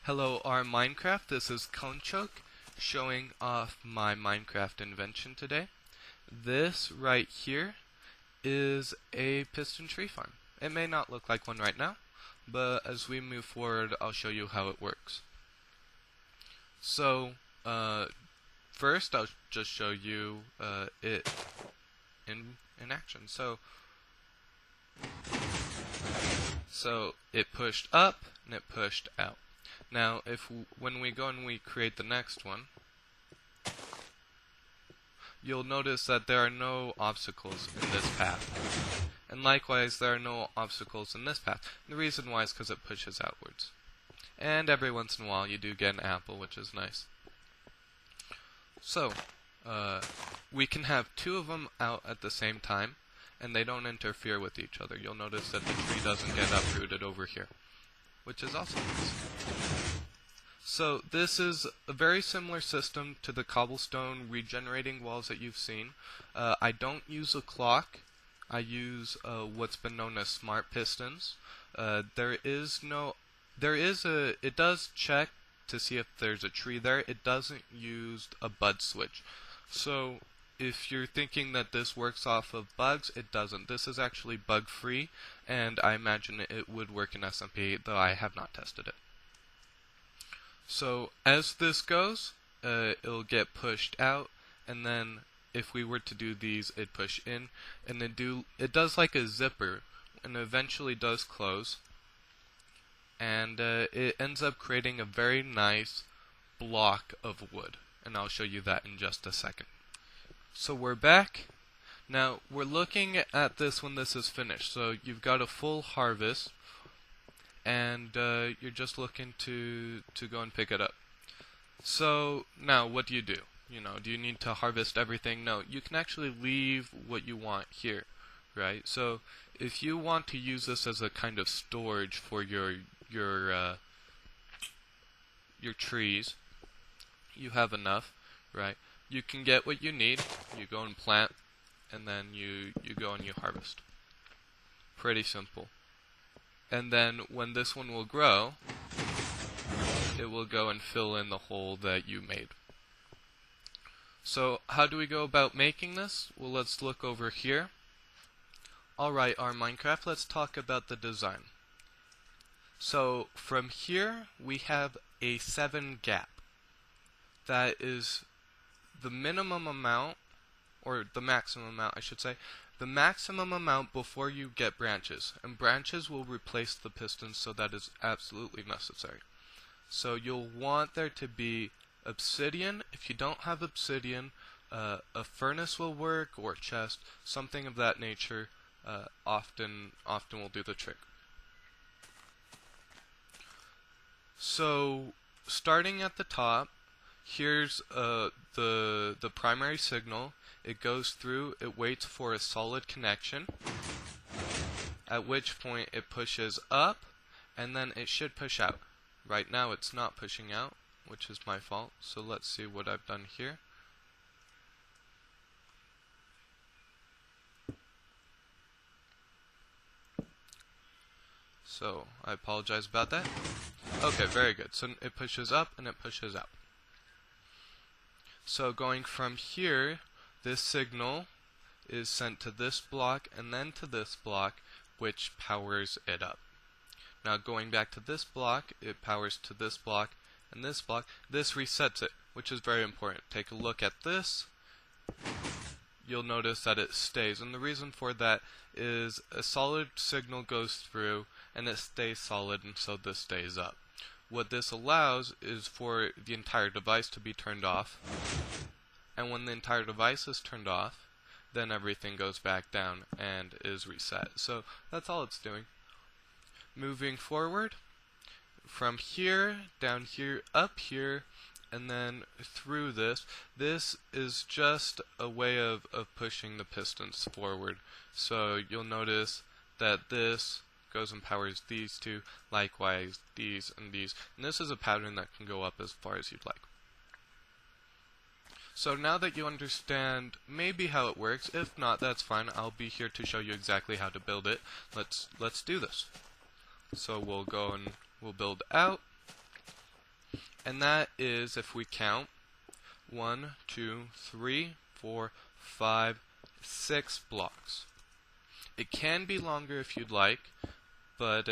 Hello, our Minecraft. This is Conchoke showing off my Minecraft invention today. This right here is a piston tree farm. It may not look like one right now, but as we move forward, I'll show you how it works. So, first I'll just show you it in action. So it pushed up and it pushed out. Now, when we go and we create the next one, you'll notice that there are no obstacles in this path. And likewise, there are no obstacles in this path. And the reason why is because it pushes outwards. And every once in a while, you do get an apple, which is nice. So, we can have two of them out at the same time, and they don't interfere with each other. You'll notice that the tree doesn't get uprooted over here, which is also nice. So this is a very similar system to the cobblestone regenerating walls that you've seen. I don't use a clock. I use what's been known as smart pistons. It does check to see if there's a tree there. It doesn't use a bud switch. So if you're thinking that this works off of bugs, it doesn't. This is actually bug free, and I imagine it would work in SMP, though I have not tested it. So as this goes, it'll get pushed out, and then if we were to do these, it'd push in, and it does like a zipper, and eventually does close, and it ends up creating a very nice block of wood, and I'll show you that in just a second. So we're back. Now we're looking at this when this is finished. So you've got a full harvest, and you're just looking to go and pick it up. So now what do? Do you need to harvest everything? No, you can actually leave what you want here, right? So if you want to use this as a kind of storage for your trees, you have enough, right? You can get what you need, you go and plant, and then you go and you harvest. Pretty simple. And then when this one will grow, it will go and fill in the hole that you made. So how do we go about making this? Well, let's look over here. Alright, our Minecraft, let's talk about the design. So from here, we have a 7 gap. That is the minimum amount, or the maximum amount, I should say, the maximum amount before you get branches, and branches will replace the pistons, so that is absolutely necessary. So you'll want there to be obsidian. If you don't have obsidian, a furnace will work, or a chest, something of that nature. Often will do the trick. So starting at the top, here's the primary signal. It goes through, it waits for a solid connection, at which point it pushes up, and then it should push out. Right now it's not pushing out, which is my fault, so let's see what I've done here. So, I apologize about that. Okay, very good. So it pushes up and it pushes out. So going from here, this signal is sent to this block and then to this block, which powers it up. Now going back to this block, it powers to this block and this block. This resets it, which is very important. Take a look at this. You'll notice that it stays, and the reason for that is a solid signal goes through and it stays solid, and so this stays up. What this allows is for the entire device to be turned off, and when the entire device is turned off, then everything goes back down and is reset. So that's all it's doing. Moving forward, from here, down here, up here, and then through this. This is just a way of pushing the pistons forward. So you'll notice that this goes and powers these two, likewise these and these. And this is a pattern that can go up as far as you'd like. So now that you understand maybe how it works, if not, that's fine. I'll be here to show you exactly how to build it. Let's do this. So we'll go and we'll build out. And that is, if we count, 1, 2, 3, 4, 5, 6 blocks. It can be longer if you'd like, but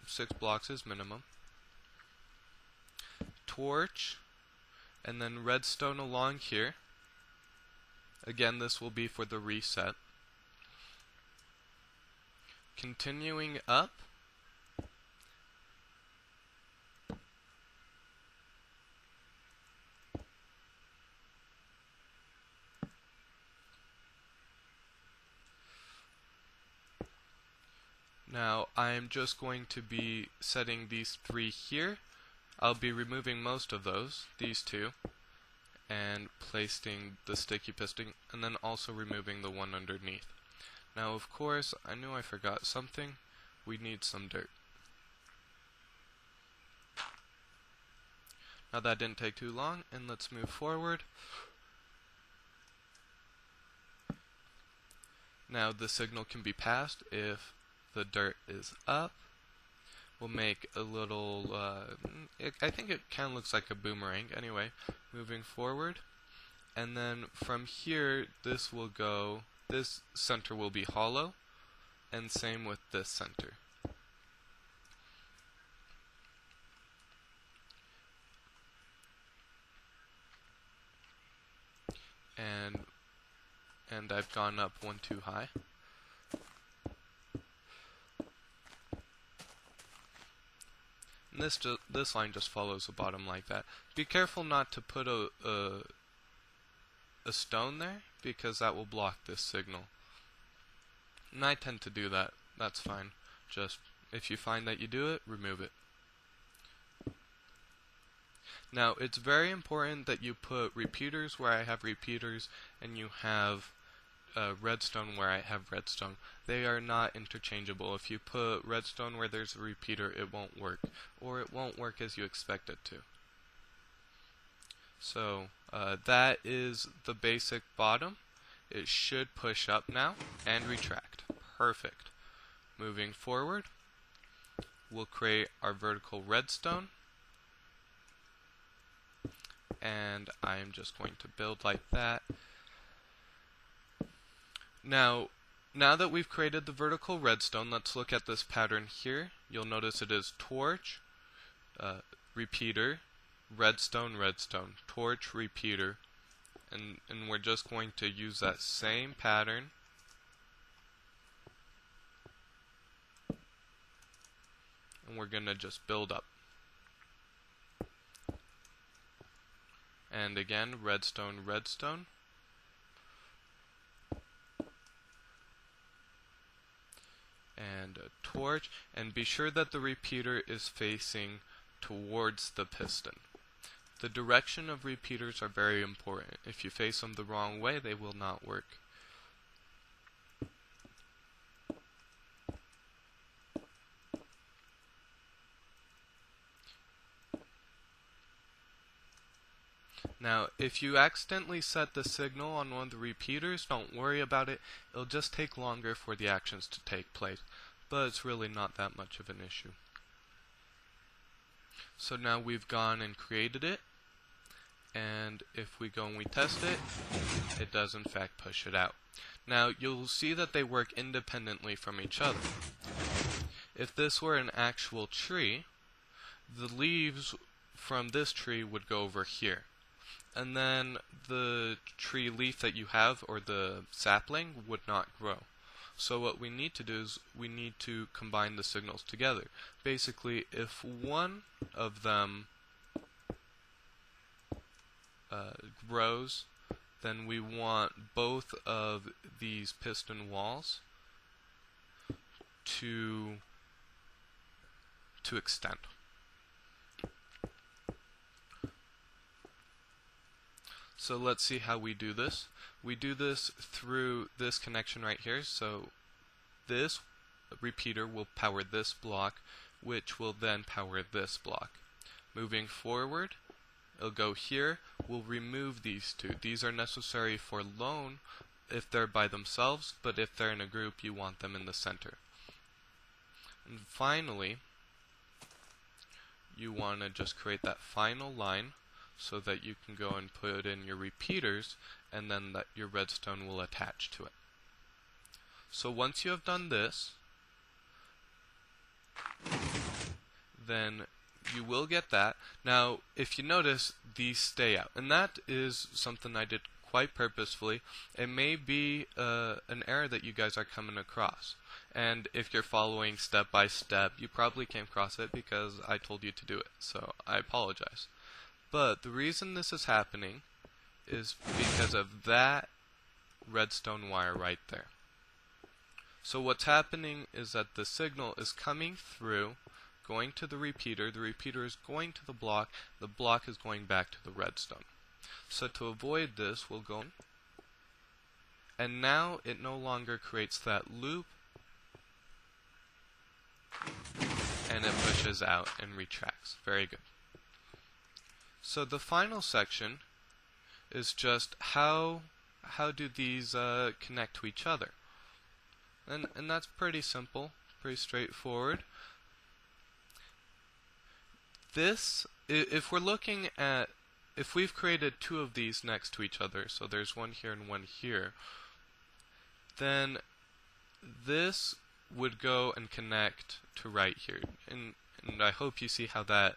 6 blocks is minimum. Torch, and then redstone along here. Again, this will be for the reset. Continuing up, now I'm just going to be setting these 3 here. I'll be removing most of those, these 2, and placing the sticky piston, and then also removing the one underneath. Now, of course, I knew I forgot something. We need some dirt. Now that didn't take too long, and let's move forward. Now the signal can be passed if the dirt is up. We'll make a little, I think it kind of looks like a boomerang. Anyway, moving forward. And then from here, this center will be hollow, and same with this center. And I've gone up one too high. And this line just follows the bottom like that. Be careful not to put a stone there, because that will block this signal. And I tend to do that. That's fine. Just, if you find that you do it, remove it. Now, it's very important that you put repeaters where I have repeaters, and you have redstone where I have redstone. They are not interchangeable. If you put redstone where there's a repeater, it won't work, or it won't work as you expect it to. So that is the basic bottom. It should push up now and retract. Perfect. Moving forward, we'll create our vertical redstone, and I'm just going to build like that. Now that we've created the vertical redstone, let's look at this pattern here. You'll notice it is torch, repeater, redstone, redstone, torch, repeater, and we're just going to use that same pattern and we're going to just build up. And again, redstone, redstone. And a torch, and be sure that the repeater is facing towards the piston. The direction of repeaters are very important. If you face them the wrong way, they will not work. Now, if you accidentally set the signal on one of the repeaters, don't worry about it. It'll just take longer for the actions to take place, but it's really not that much of an issue. So now we've gone and created it, and if we go and we test it, it does in fact push it out. Now, you'll see that they work independently from each other. If this were an actual tree, the leaves from this tree would go over here. And then the tree leaf that you have, or the sapling, would not grow. So what we need to do is we need to combine the signals together. Basically, if one of them grows, then we want both of these piston walls to extend. So let's see how we do this. We do this through this connection right here. So this repeater will power this block, which will then power this block. Moving forward, it'll go here. We'll remove these two. These are necessary for lone if they're by themselves, but if they're in a group, you want them in the center. And finally, you want to just create that final line so that you can go and put in your repeaters, and then that your redstone will attach to it. So once you have done this, then you will get that. Now, if you notice, these stay out, and that is something I did quite purposefully. It may be an error that you guys are coming across, and if you're following step by step, you probably came across it because I told you to do it, so I apologize. But the reason this is happening is because of that redstone wire right there. So what's happening is that the signal is coming through, going to the repeater is going to the block is going back to the redstone. So to avoid this, we'll go in, and now it no longer creates that loop, and it pushes out and retracts. Very good. So the final section is just how do these connect to each other, and that's pretty simple, pretty straightforward. This, if we're looking at, if we've created two of these next to each other, so there's one here and one here, then this would go and connect to right here, and I hope you see how that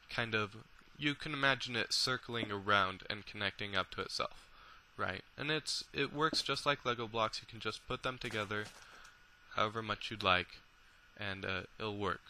kind of, you can imagine it circling around and connecting up to itself, right? And it works just like Lego blocks. You can just put them together however much you'd like, and it'll work.